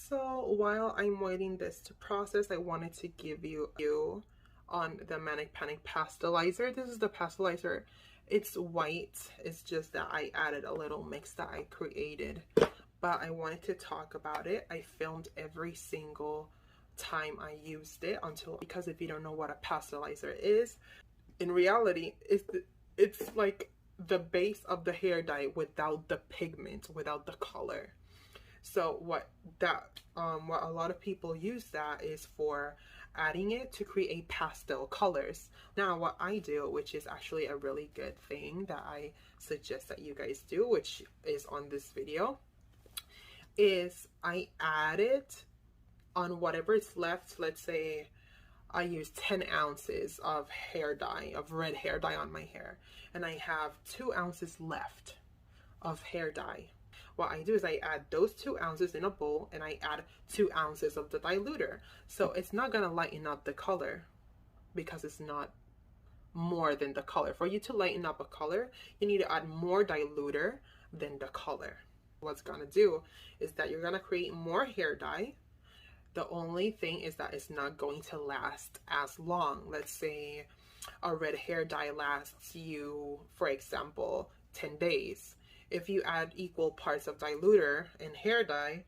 So while I'm waiting this to process, I wanted to give you on the Manic Panic Pastelizer. This is the Pastelizer. It's white. It's just that I added a little mix that I created. But I wanted to talk about it. I filmed every single time I used it because if you don't know what a Pastelizer is, in reality, it's like the base of the hair dye without the pigment, without the color. So what a lot of people use that is for adding it to create pastel colors. Now what I do, which is actually a really good thing that I suggest that you guys do, which is on this video, is I add it on whatever is left. Let's say I use 10 ounces of hair dye, of red hair dye on my hair, and I have 2 ounces left of hair dye. What I do is I add those 2 ounces in a bowl and I add 2 ounces of the diluter. So it's not gonna lighten up the color because it's not more than the color. For you to lighten up a color, you need to add more diluter than the color. What's gonna do is that you're gonna create more hair dye. The only thing is that it's not going to last as long. Let's say a red hair dye lasts you, for example, 10 days. If you add equal parts of diluter and hair dye,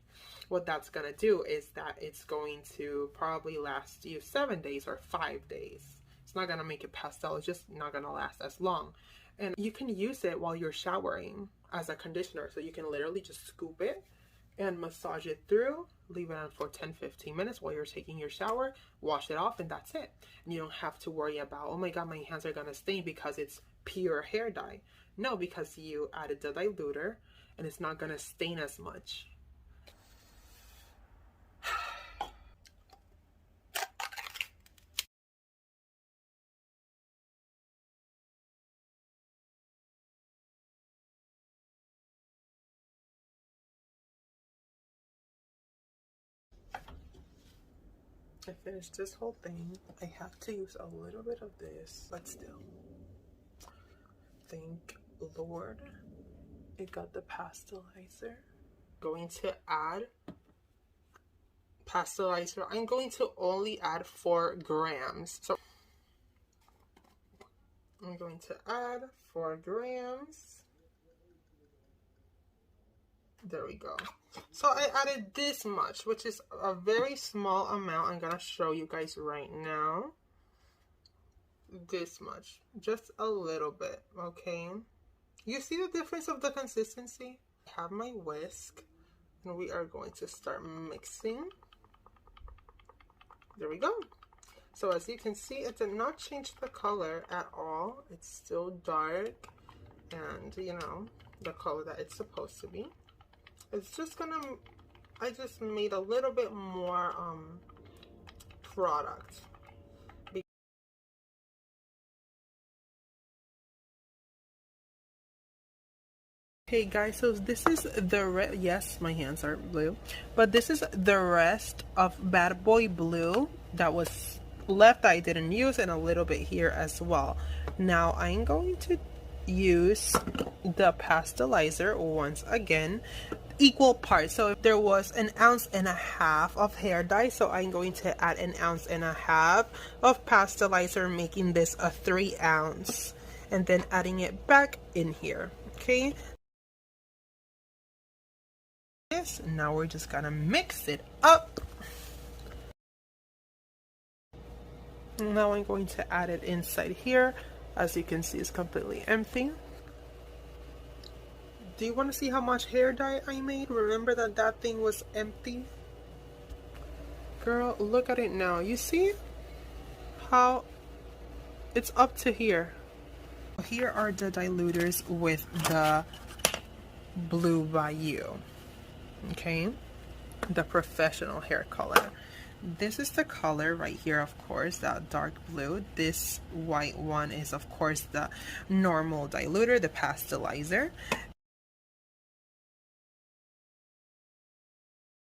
what that's going to do is that it's going to probably last you 7 days or 5 days. It's not going to make it pastel. It's just not going to last as long. And you can use it while you're showering as a conditioner. So you can literally just scoop it and massage it through, leave it on for 10-15 minutes while you're taking your shower, wash it off, and that's it. And you don't have to worry about, oh my god, my hands are gonna stain because it's pure hair dye. No, because you added the diluter and it's not gonna stain as much. I finished this whole thing. I have to use a little bit of this, but still. Thank Lord it got the Pastelizer. Going to add Pastelizer. I'm going to only add 4 grams. So I'm going to add 4 grams. There we go. So I added this much, which is a very small amount. I'm gonna show you guys right now. This much, just a little bit, okay? You see the difference of the consistency? I have my whisk and we are going to start mixing. There we go. So as you can see, it did not change the color at all. It's still dark and, you know, the color that it's supposed to be. It's just gonna, I just made a little bit more product. Okay guys, so this is the yes, my hands are blue, but this is the rest of Bad Boy Blue that was left that I didn't use, and a little bit here as well. Now I'm going to use the Pastelizer once again, equal parts. So if there was 1.5 ounces of hair dye, so I'm going to add 1.5 ounces of Pastelizer, making this a 3 ounce, and then adding it back in here. Okay, now we're just gonna mix it up. Now I'm going to add it inside here. As you can see, it's completely empty. Do you want to see how much hair dye I made? Remember that that thing was empty? Girl, look at it now. You see how it's up to here? Here are the diluters with the Blue Bayou. Okay, the professional hair color. This is the color right here, of course, that dark blue. This white one is, of course, the normal diluter, the Pastelizer.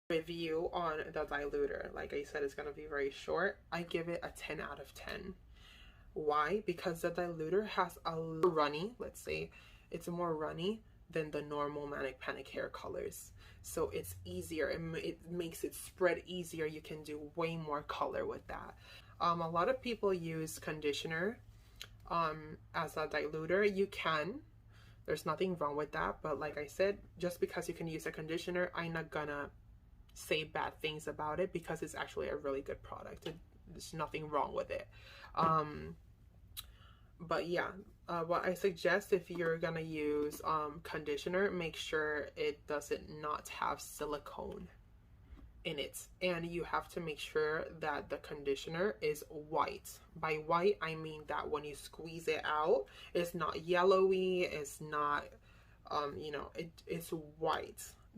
Review on the diluter, like I said, it's going to be very short. I give it a 10 out of 10. Why? Because the diluter has a runny, let's say it's more runny than the normal Manic Panic hair colors. So it's easier, it makes it spread easier. You can do way more color with that. A lot of people use conditioner as a diluter. You can, there's nothing wrong with that, but like I said, just because you can use a conditioner, I'm not gonna say bad things about it, because it's actually a really good product. There's nothing wrong with it. But yeah, what I suggest, if you're gonna use conditioner, make sure it doesn't not have silicone in it, and you have to make sure that the conditioner is white. By white, I mean that when you squeeze it out, it's not yellowy, it's not you know, it's white.